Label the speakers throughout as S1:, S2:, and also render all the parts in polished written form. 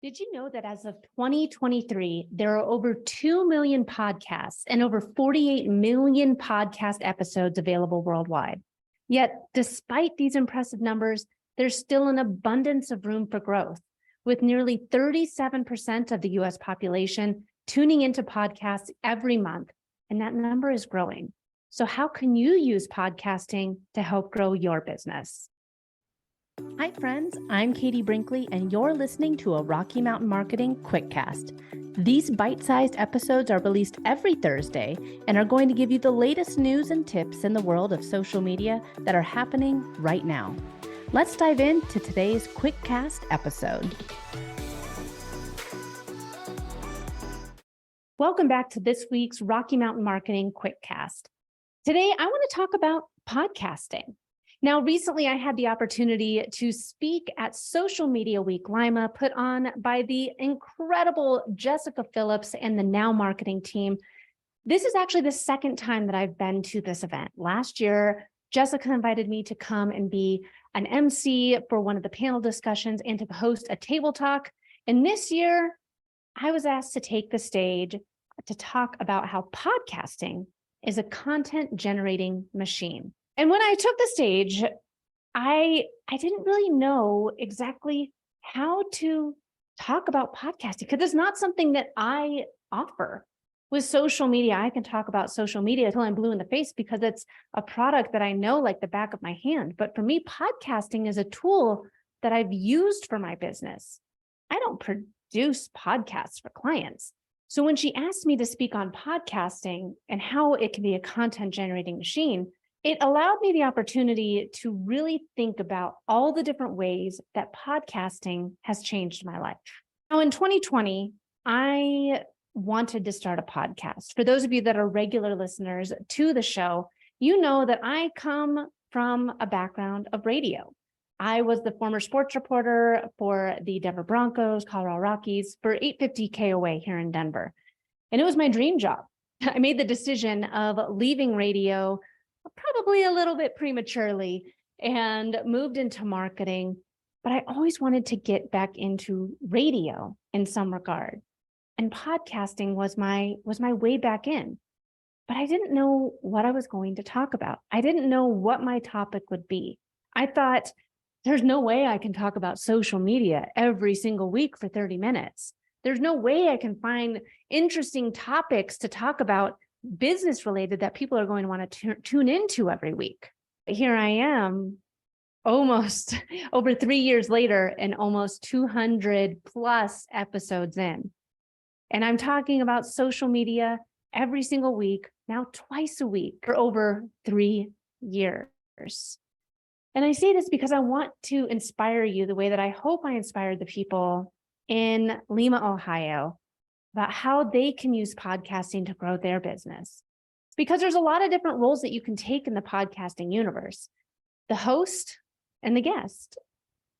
S1: Did you know that as of 2023, there are over 2 million podcasts and over 48 million podcast episodes available worldwide? Yet, despite these impressive numbers, there's still an abundance of room for growth, with nearly 37% of the US population tuning into podcasts every month, and that number is growing. So how can you use podcasting to help grow your business? Hi friends, I'm Katie Brinkley, and you're listening to a Rocky Mountain Marketing Quickcast. These bite-sized episodes are released every Thursday and are going to give you the latest news and tips in the world of social media that are happening right now. Let's dive into today's Quickcast episode. Welcome back to this week's Rocky Mountain Marketing Quickcast. Today, I want to talk about podcasting. Now, recently, I had the opportunity to speak at Social Media Week Lima, put on by the incredible Jessica Phillips and the Now Marketing team. This is actually the second time that I've been to this event. Last year, Jessica invited me to come and be an MC for one of the panel discussions and to host a table talk. And this year, I was asked to take the stage to talk about how podcasting is a content generating machine. And when I took the stage, I didn't really know exactly how to talk about podcasting because it's not something that I offer. With social media, I can talk about social media until I'm blue in the face because it's a product that I know like the back of my hand. But for me, podcasting is a tool that I've used for my business. I don't produce podcasts for clients. So when she asked me to speak on podcasting and how it can be a content generating machine, it allowed me the opportunity to really think about all the different ways that podcasting has changed my life. Now, in 2020, I wanted to start a podcast. For those of you that are regular listeners to the show, you know that I come from a background of radio. I was the former sports reporter for the Denver Broncos, Colorado Rockies for 850 KOA here in Denver. And it was my dream job. I made the decision of leaving radio probably a little bit prematurely and moved into marketing, but I always wanted to get back into radio in some regard. And podcasting was my way back in, but I didn't know what I was going to talk about. I didn't know what my topic would be. I thought there's no way I can talk about social media every single week for 30 minutes. There's no way I can find interesting topics to talk about business related that people are going to want to tune into every week. Here I am almost over 3 years later and almost 200 plus episodes in. And I'm talking about social media every single week, now twice a week for over 3 years. And I say this because I want to inspire you the way that I hope I inspired the people in Lima, Ohio, about how they can use podcasting to grow their business. Because there's a lot of different roles that you can take in the podcasting universe, the host and the guest.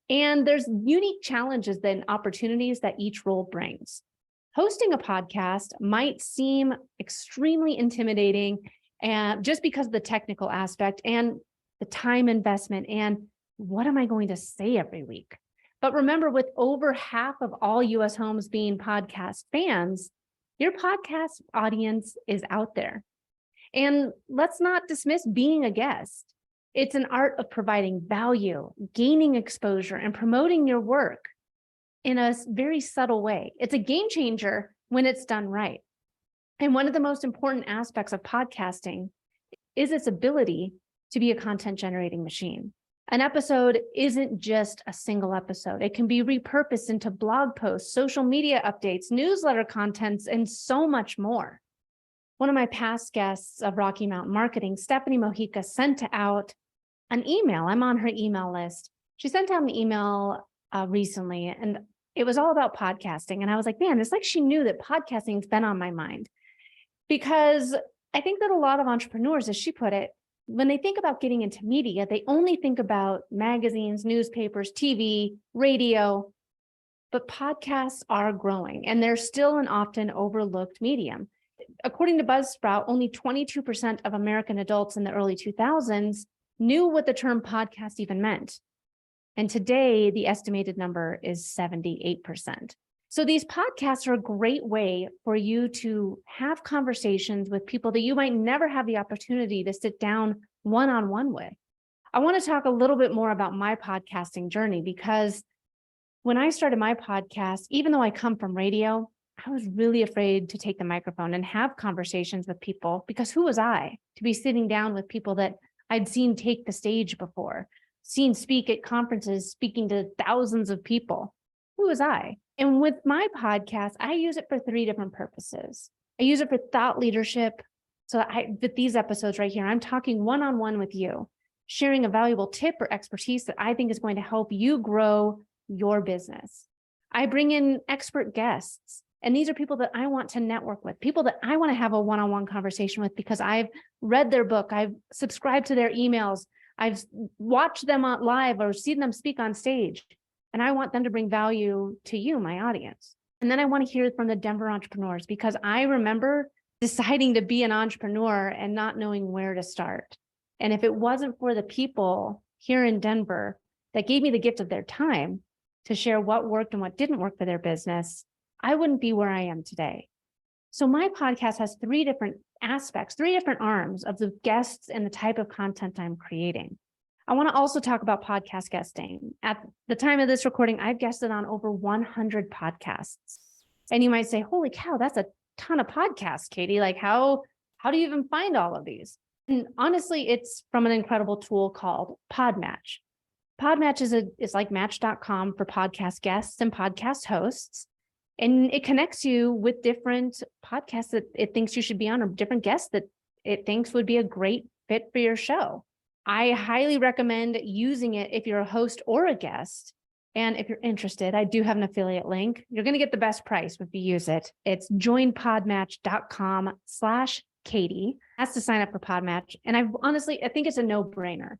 S1: And there's unique challenges and opportunities that each role brings. Hosting a podcast might seem extremely intimidating and just because of the technical aspect and the time investment and what am I going to say every week? But remember, with over half of all US homes being podcast fans, your podcast audience is out there. And let's not dismiss being a guest. It's an art of providing value, gaining exposure, and promoting your work in a very subtle way. It's a game changer when it's done right. And one of the most important aspects of podcasting is its ability to be a content generating machine. An episode isn't just a single episode. It can be repurposed into blog posts, social media updates, newsletter contents, and so much more. One of my past guests of Rocky Mountain Marketing, Stephanie Mojica, sent out an email. I'm on her email list. She sent out an email recently, and it was all about podcasting. And I was like, man, it's like she knew that podcasting's been on my mind. Because I think that a lot of entrepreneurs, as she put it, when they think about getting into media, they only think about magazines, newspapers, TV, radio, but podcasts are growing and they're still an often overlooked medium. According to Buzzsprout, only 22% of American adults in the early 2000s knew what the term podcast even meant. And today, the estimated number is 78%. So these podcasts are a great way for you to have conversations with people that you might never have the opportunity to sit down one-on-one with. I want to talk a little bit more about my podcasting journey, because when I started my podcast, even though I come from radio, I was really afraid to take the microphone and have conversations with people, because who was I to be sitting down with people that I'd seen take the stage before, seen speak at conferences, speaking to thousands of people? Who was I? And with my podcast, I use it for 3 different purposes. I use it for thought leadership. So with these episodes right here, I'm talking one-on-one with you, sharing a valuable tip or expertise that I think is going to help you grow your business. I bring in expert guests, and these are people that I want to network with, people that I want to have a one-on-one conversation with because I've read their book, I've subscribed to their emails, I've watched them on live or seen them speak on stage, and I want them to bring value to you, my audience. And then I want to hear from the Denver entrepreneurs, because I remember deciding to be an entrepreneur and not knowing where to start. And if it wasn't for the people here in Denver that gave me the gift of their time to share what worked and what didn't work for their business, I wouldn't be where I am today. So my podcast has 3 different aspects, 3 different arms of the guests and the type of content I'm creating. I want to also talk about podcast guesting. At the time of this recording, I've guested on over 100 podcasts. And you might say, holy cow, that's a ton of podcasts, Katie. Like how do you even find all of these? And honestly, it's from an incredible tool called Podmatch. Podmatch is like Match.com for podcast guests and podcast hosts. And it connects you with different podcasts that it thinks you should be on, or different guests that it thinks would be a great fit for your show. I highly recommend using it if you're a host or a guest. And if you're interested, I do have an affiliate link. You're going to get the best price if you use it. It's joinpodmatch.com/Katie. That's to sign up for Podmatch. And I think it's a no-brainer.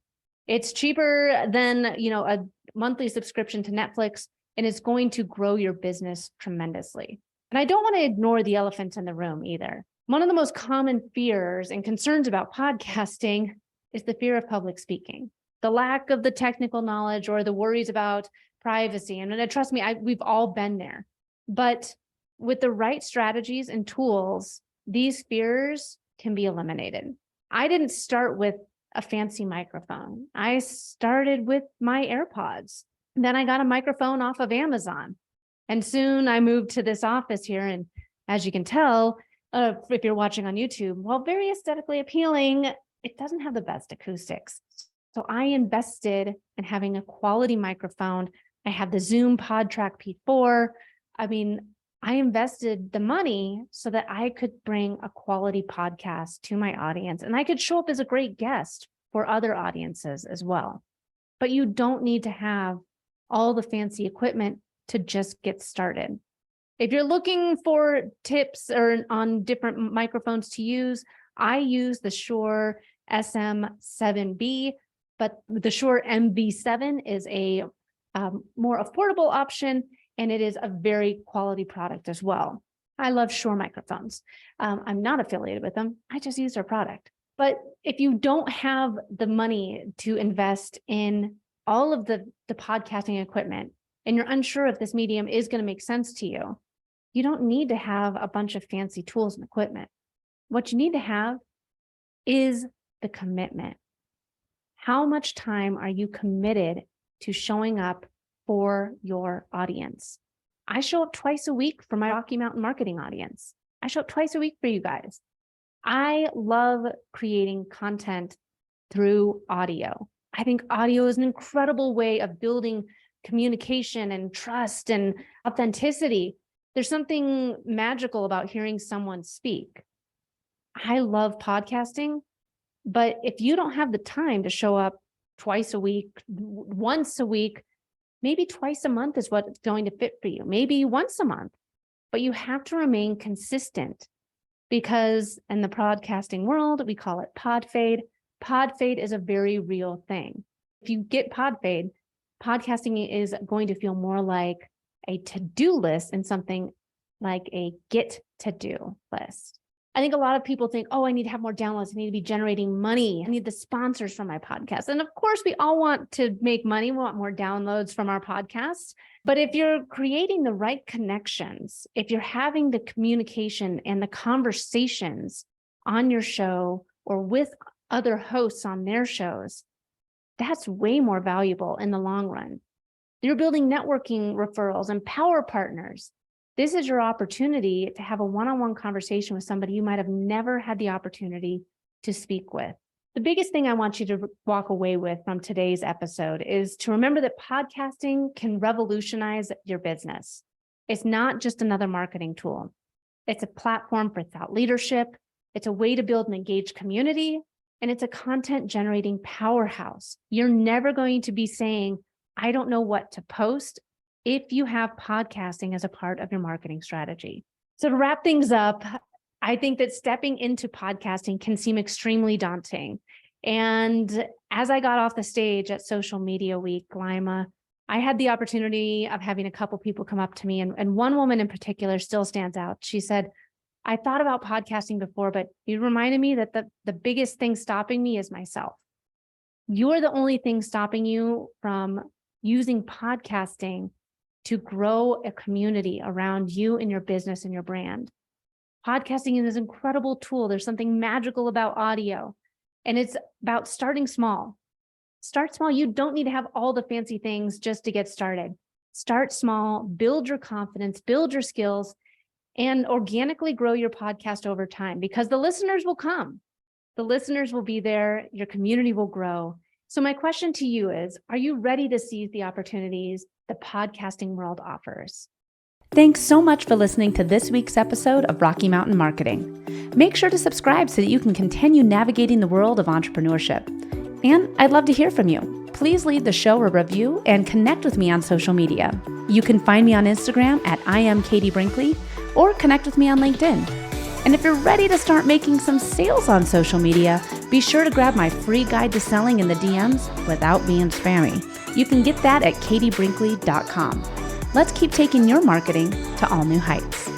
S1: It's cheaper than, a monthly subscription to Netflix, and it's going to grow your business tremendously. And I don't want to ignore the elephant in the room either. One of the most common fears and concerns about podcasting is the fear of public speaking, the lack of the technical knowledge, or the worries about privacy. And trust me, we've all been there. But with the right strategies and tools, these fears can be eliminated. I didn't start with a fancy microphone. I started with my AirPods. Then I got a microphone off of Amazon. And soon I moved to this office here. And as you can tell, if you're watching on YouTube, while very aesthetically appealing, it doesn't have the best acoustics. So I invested in having a quality microphone. I have the Zoom PodTrack P4. I invested the money so that I could bring a quality podcast to my audience, and I could show up as a great guest for other audiences as well. But you don't need to have all the fancy equipment to just get started. If you're looking for tips or on different microphones to use, I use the Shure SM7B, but the Shure MV7 is a more affordable option, and it is a very quality product as well. I love Shure microphones. I'm not affiliated with them. I just use their product. But if you don't have the money to invest in all of the podcasting equipment, and you're unsure if this medium is going to make sense to you, you don't need to have a bunch of fancy tools and equipment. What you need to have is the commitment. How much time are you committed to showing up for your audience? I show up twice a week for my Rocky Mountain marketing audience. I show up twice a week for you guys. I love creating content through audio. I think audio is an incredible way of building communication and trust and authenticity. There's something magical about hearing someone speak. I love podcasting, but if you don't have the time to show up twice a week, once a week, maybe twice a month is what's going to fit for you. Maybe once a month, but you have to remain consistent, because in the podcasting world, we call it pod fade. Pod fade is a very real thing. If you get pod fade, podcasting is going to feel more like a to-do list and something like a get to do list. I think a lot of people think, oh, I need to have more downloads. I need to be generating money. I need the sponsors from my podcast. And of course, we all want to make money. We want more downloads from our podcasts. But if you're creating the right connections, if you're having the communication and the conversations on your show or with other hosts on their shows, that's way more valuable in the long run. You're building networking referrals and power partners. This is your opportunity to have a one-on-one conversation with somebody you might have never had the opportunity to speak with. The biggest thing I want you to walk away with from today's episode is to remember that podcasting can revolutionize your business. It's not just another marketing tool. It's a platform for thought leadership. It's a way to build an engaged community, and it's a content generating powerhouse. You're never going to be saying, I don't know what to post, if you have podcasting as a part of your marketing strategy. So to wrap things up, I think that stepping into podcasting can seem extremely daunting. And as I got off the stage at Social Media Week, Lima, I had the opportunity of having a couple people come up to me, and one woman in particular still stands out. She said, I thought about podcasting before, but you reminded me that the biggest thing stopping me is myself. You're the only thing stopping you from using podcasting to grow a community around you and your business and your brand. Podcasting is this incredible tool. There's something magical about audio, and it's about starting small. Start small. You don't need to have all the fancy things just to get started. Start small, build your confidence, build your skills, and organically grow your podcast over time, because the listeners will come. The listeners will be there. Your community will grow. So my question to you is, are you ready to seize the opportunities the podcasting world offers?
S2: Thanks so much for listening to this week's episode of Rocky Mountain Marketing. Make sure to subscribe so that you can continue navigating the world of entrepreneurship. And I'd love to hear from you. Please leave the show a review and connect with me on social media. You can find me on Instagram at @IamKatieBrinkley or connect with me on LinkedIn. And if you're ready to start making some sales on social media, be sure to grab my free guide to selling in the DMs without being spammy. You can get that at katiebrinkley.com. Let's keep taking your marketing to all new heights.